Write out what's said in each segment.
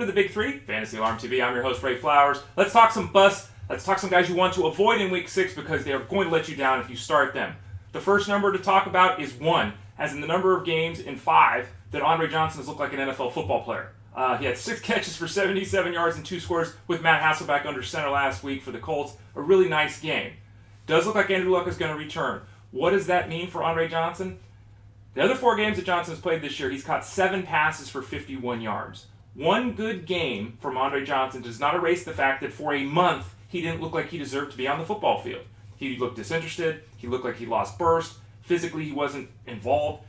to the Big Three, Fantasy Alarm TV. I'm your host, Ray Flowers. Let's talk some busts. Let's talk some guys you want to avoid in Week 6 because they are going to let you down if you start them. The first number to talk about is 1, as in the number of games in 5 that Andre Johnson has looked like an NFL football player. He had 6 catches for 77 yards and 2 scores with Matt Hasselbeck under center last week for the Colts. A really nice game. Does look like Andrew Luck is going to return. What does that mean for Andre Johnson? The other 4 games that Johnson's played this year, he's caught 7 passes for 51 yards. One good game from Andre Johnson does not erase the fact that for a month, he didn't look like he deserved to be on the football field. He looked disinterested. He looked like he lost burst. Physically, he wasn't involved.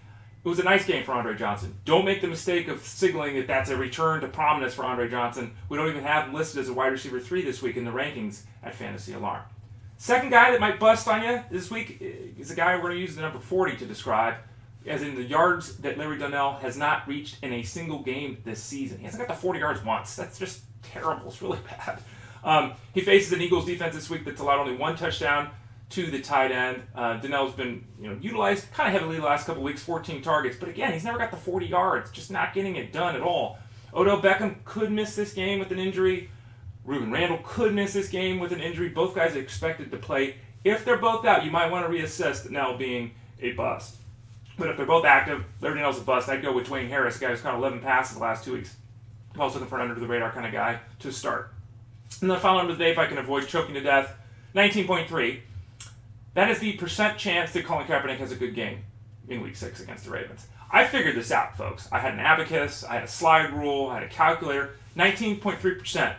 It was a nice game for Andre Johnson. Don't make the mistake of signaling that that's a return to prominence for Andre Johnson. We don't even have him listed as a wide receiver 3 this week in the rankings at Fantasy Alarm. Second guy that might bust on you this week is a guy we're going to use the number 40 to describe, as in the yards that Larry Donnell has not reached in a single game this season. He hasn't got the 40 yards once. That's just terrible. It's really bad. He faces an Eagles defense this week that's allowed only 1 touchdown to the tight end. Donnell's been utilized kind of heavily the last couple weeks, 14 targets. But again, he's never got the 40 yards, just not getting it done at all. Odell Beckham could miss this game with an injury. Ruben Randall could miss this game with an injury. Both guys are expected to play. If they're both out, you might want to reassess Donnell being a bust. But if they're both active, Larry Donnell's a bust. I'd go with Dwayne Harris, a guy who's caught 11 passes the last 2 weeks. I'm also looking for an under-the-radar kind of guy to start. And the final number of the day, if I can avoid choking to death, 19.3. That is the percent chance that Colin Kaepernick has a good game in Week 6 against the Ravens. I figured this out, folks. I had an abacus, I had a slide rule, I had a calculator. 19.3%.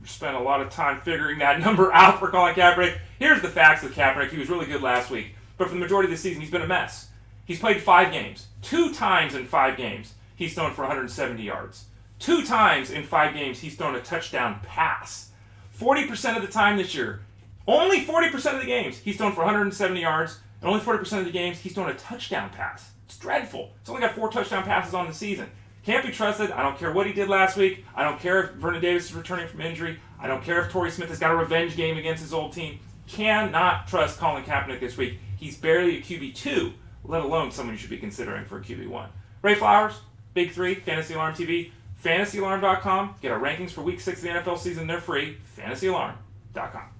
Spent a lot of time figuring that number out for Colin Kaepernick. Here's the facts with Kaepernick. He was really good last week. But for the majority of the season, he's been a mess. He's played 5 games. 2 times in 5 games, he's thrown for 170 yards. 2 times in 5 games, he's thrown a touchdown pass. 40% of the time this year, only 40% of the games, he's thrown for 170 yards, and only 40% of the games, he's thrown a touchdown pass. It's dreadful. He's only got 4 touchdown passes on the season. Can't be trusted. I don't care what he did last week. I don't care if Vernon Davis is returning from injury. I don't care if Torrey Smith has got a revenge game against his old team. Cannot trust Colin Kaepernick this week. He's barely a QB2, let alone someone you should be considering for a QB1. Ray Flowers, Big 3, Fantasy Alarm TV, FantasyAlarm.com. Get our rankings for Week 6 of the NFL season. They're free. FantasyAlarm.com.